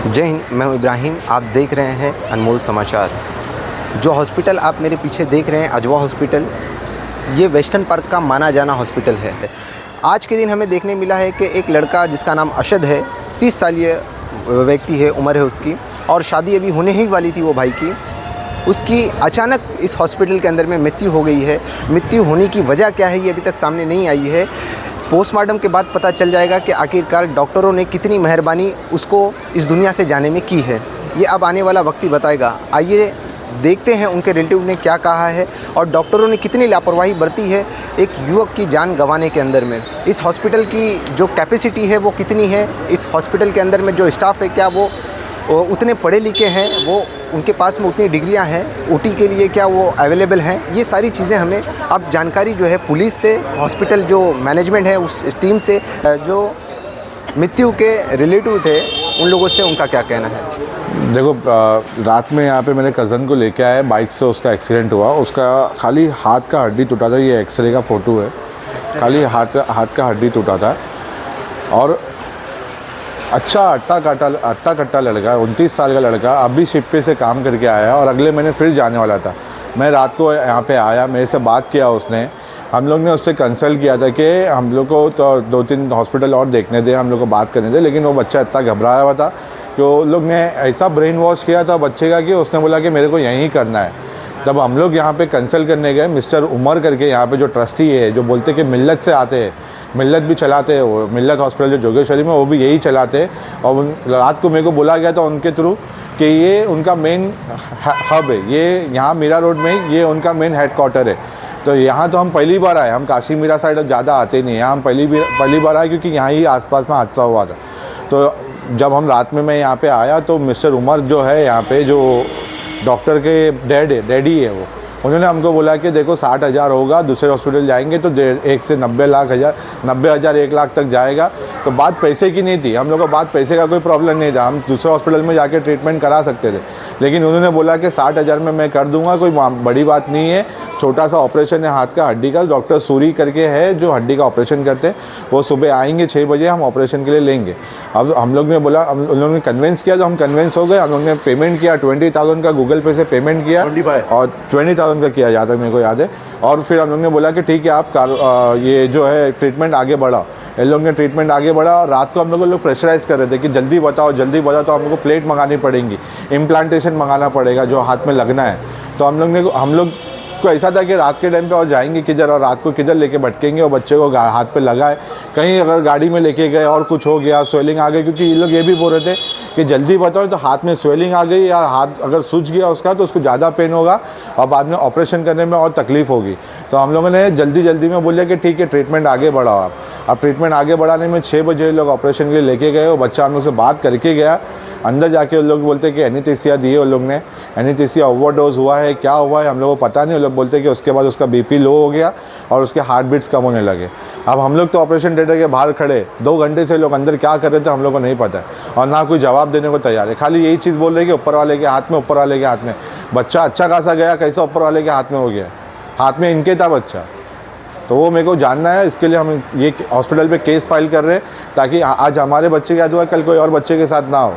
जय हिंद, मैं हूं इब्राहिम। आप देख रहे हैं अनमोल समाचार। जो हॉस्पिटल आप मेरे पीछे देख रहे हैं, अजवा हॉस्पिटल, ये वेस्टर्न पार्क का माना जाना हॉस्पिटल है। आज के दिन हमें देखने मिला है कि एक लड़का जिसका नाम अशद है, 30 सालीय व्यक्ति है, उम्र है उसकी, और शादी अभी होने ही वाली थी वो भाई की। उसकी अचानक इस हॉस्पिटल के अंदर में मृत्यु हो गई है। मृत्यु होने की वजह क्या है ये अभी तक सामने नहीं आई है। पोस्टमार्टम के बाद पता चल जाएगा कि आखिरकार डॉक्टरों ने कितनी मेहरबानी उसको इस दुनिया से जाने में की है। ये अब आने वाला वक्त ही बताएगा। आइए देखते हैं उनके रिलेटिव ने क्या कहा है और डॉक्टरों ने कितनी लापरवाही बरती है एक युवक की जान गंवाने के अंदर में। इस हॉस्पिटल की जो कैपेसिटी है वो कितनी है, इस हॉस्पिटल के अंदर में जो स्टाफ है क्या वो उतने पढ़े लिखे हैं, वो उनके पास में उतनी डिग्रियां हैं, ओटी के लिए क्या वो अवेलेबल हैं, ये सारी चीज़ें हमें अब जानकारी जो है पुलिस से, हॉस्पिटल जो मैनेजमेंट है उस टीम से, जो मृत्यु के रिलेटिव थे उन लोगों से उनका क्या कहना है। देखो, रात में यहाँ पे मेरे कज़न को लेके आए, बाइक से उसका एक्सीडेंट हुआ। उसका खाली हाथ का हड्डी टूटा था। ये एक्सरे का फ़ोटो है। खाली हाथ का हड्डी टूटा था और अच्छा अट्टा कट्टा लड़का, 29 साल का लड़का, अभी शिप पे से काम करके आया और अगले महीने फिर जाने वाला था। मैं रात को यहाँ पे आया, मेरे से बात किया उसने। हम लोग ने उससे कंसल्ट किया था कि हम लोग को तो 2-3 हॉस्पिटल और देखने दे, हम लोग को बात करने दे, लेकिन वो बच्चा इतना घबराया हुआ था कि वो लोग ने ऐसा ब्रेन वॉश किया था बच्चे का कि उसने बोला कि मेरे को यहीं करना है। तब हम लोग यहाँ पे कंसल्ट करने गए। मिस्टर उमर करके यहाँ पे जो ट्रस्टी है, जो बोलते कि मिल्लत से आते हैं, मिल्लत भी चलाते हैं, वो मिल्लत हॉस्पिटल जो जोगेश्वरी में, वो भी यही चलाते हैं। और रात को मेरे को बोला गया था उनके थ्रू कि ये उनका मेन हब है, ये यहाँ मीरा रोड में ये उनका मेन हेडक्वार्टर है। तो यहाँ तो हम पहली बार आए, हम काशी मीरा साइड ज़्यादा आते नहीं हैं, हम पहली बार आए क्योंकि यहाँ ही आसपास में हादसा हुआ था। तो जब हम रात में मैं यहाँ पे आया तो मिस्टर उमर जो है यहाँ पे, जो डॉक्टर के डैडी है, वो उन्होंने हमको बोला कि देखो 60,000 होगा, दूसरे हॉस्पिटल जाएंगे तो 1 से 90,000 1 लाख तक जाएगा। तो बात पैसे की नहीं थी, हम लोग को बात पैसे का कोई प्रॉब्लम नहीं था, हम दूसरे हॉस्पिटल में जाके ट्रीटमेंट करा सकते थे। लेकिन उन्होंने बोला कि 60,000 में मैं कर दूंगा, कोई बड़ी बात नहीं है, छोटा सा ऑपरेशन है हाथ का हड्डी का। डॉक्टर सूरी करके है जो हड्डी का ऑपरेशन करते हैं, वो सुबह आएंगे 6 बजे, हम ऑपरेशन के लिए लेंगे। अब हम लोग ने बोला, उन लोगों ने कन्विंस किया तो हम कन्विंस हो गए। हम लोग ने पेमेंट किया, 20,000 का गूगल पे से पेमेंट किया और 20,000 का किया, जहाँ तक मेरे को याद है। और फिर हम लोग ने बोला कि ठीक है, आप ये जो है ट्रीटमेंट आगे बढ़ाओ। इन लोग ने ट्रीटमेंट आगे बढ़ा और रात को हम लोग प्रेशराइज़ कर रहे थे कि जल्दी बताओ तो हम लोग को प्लेट मंगानी पड़ेंगी, इम्प्लांटेशन मंगाना पड़ेगा जो हाथ में लगना है। तो हम लोग को ऐसा था कि रात के टाइम पे और जाएंगे किधर, और रात को किधर लेके भटकेंगे, और बच्चे को हाथ पे लगाए, कहीं अगर गाड़ी में लेके गए और कुछ हो गया, स्वेलिंग आ गई, क्योंकि ये लोग ये भी बोल रहे थे कि जल्दी बताओ तो हाथ में स्वेलिंग आ गई या हाथ अगर सूज गया उसका तो उसको ज़्यादा पेन होगा और बाद में ऑपरेशन करने में और तकलीफ़ होगी। तो हम लोगों ने जल्दी में बोले कि ठीक है, ट्रीटमेंट आगे बढ़ाओ आप। अब ट्रीटमेंट आगे बढ़ाने में 6 बजे लोग ऑपरेशन के लिए लेके गए। वो बच्चा हम लोग से बात करके गया। अंदर जाके उन लोग बोलते कि एनेस्थीसिया दिए उन लोग ने, एनेस्थीसिया ओवरडोज हुआ है, क्या हुआ है हम लोगों को पता नहीं। वो लोग बोलते कि उसके बाद उसका बीपी लो हो गया और उसके हार्ट बीट्स कम होने लगे। अब हम लोग तो ऑपरेशन थिएटर के बाहर खड़े 2 घंटे से, लोग अंदर क्या कर रहे थे हम लोग को नहीं पता है और ना कोई जवाब देने को तैयार है। खाली यही चीज़ बोल रहे कि ऊपर वाले के हाथ में, ऊपर वाले के हाथ में। बच्चा अच्छा खासा गया, कैसे ऊपर वाले के हाथ में हो गया? हाथ में इनके था बच्चा। तो वो मेरे को जानना है, इसके लिए हम ये हॉस्पिटल पे केस फाइल कर रहे हैं ताकि आज हमारे बच्चे के साथ हुआ, कल कोई और बच्चे के साथ ना हो।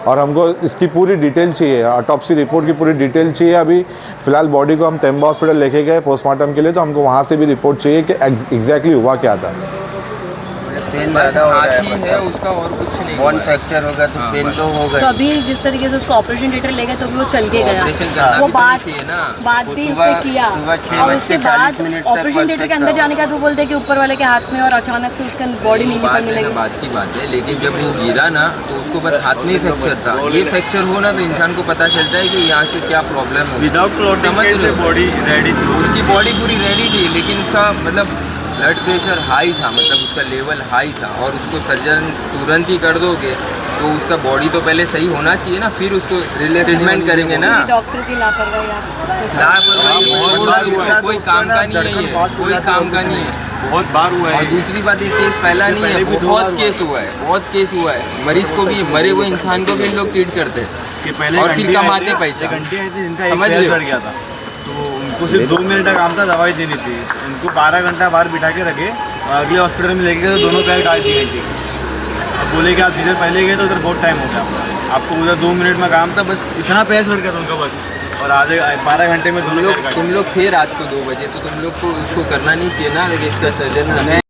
और हमको इसकी पूरी डिटेल चाहिए, ऑटोप्सी रिपोर्ट की पूरी डिटेल चाहिए। अभी फ़िलहाल बॉडी को हम तेम्बा हॉस्पिटल लेके गए पोस्टमार्टम के लिए, तो हमको वहाँ से भी रिपोर्ट चाहिए कि एग्जैक्टली हुआ क्या था। पेन ज़्यादा हो रहा है उसका, और कुछ नहीं। बोन फ्रैक्चर हो गया तो पेन तो हो गया। तो अभी जिस तरीके से उसको ऑपरेशन थिएटर ले गए तो भी वो चल के गया, वो बात भी इस पे किया। और उसके बाद ऑपरेशन थिएटर के अंदर जाने का तो बोलते हैं कि ऊपर वाले के हाथ में, और अचानक से उसका बॉडी नहीं निकलने लगी। बात की बात है, लेकिन जब वो गिरा ना तो उसको बस हाथ में ही फ्रैक्चर था। ये फ्रैक्चर हो ना तो इंसान को पता चलता है कि यहाँ से क्या प्रॉब्लम है। समझ लो, बॉडी रेडी थी, उसकी बॉडी पूरी रेडी थी, लेकिन उसका मतलब ब्लड प्रेशर हाई था, मतलब उसका लेवल हाई था। और उसको सर्जन तुरंत ही कर दोगे तो उसका बॉडी तो पहले सही होना चाहिए ना, फिर उसको ट्रीटमेंट करेंगे ना। डॉक्टर की लापरवाही कोई काम का नहीं है, कोई काम का नहीं है। बहुत बार हुआ है। और दूसरी बात, एक केस पहला नहीं है, बहुत केस हुआ है। मरीज को भी, मरे हुए इंसान को भी लोग ट्रीट करते हैं और फिर कमाते पैसा। समझ रहे हो? तो उनको सिर्फ 2 मिनट का काम था, दवाई देनी थी। उनको 12 घंटा बाहर बिठा के रखे और अगले हॉस्पिटल में लेके गए तो दोनों पैर काट दी गई थी। अब बोले कि आप जिधर पहले गए तो उधर बहुत टाइम हो गया आपको, उधर 2 मिनट में काम था, बस इतना पैसा लड़ गया था उनका बस, और आधे 12 घंटे में तुम लोग थे रात को 2 बजे, तो तुम लोग को उसको करना नहीं चाहिए ना, इसका सर्जन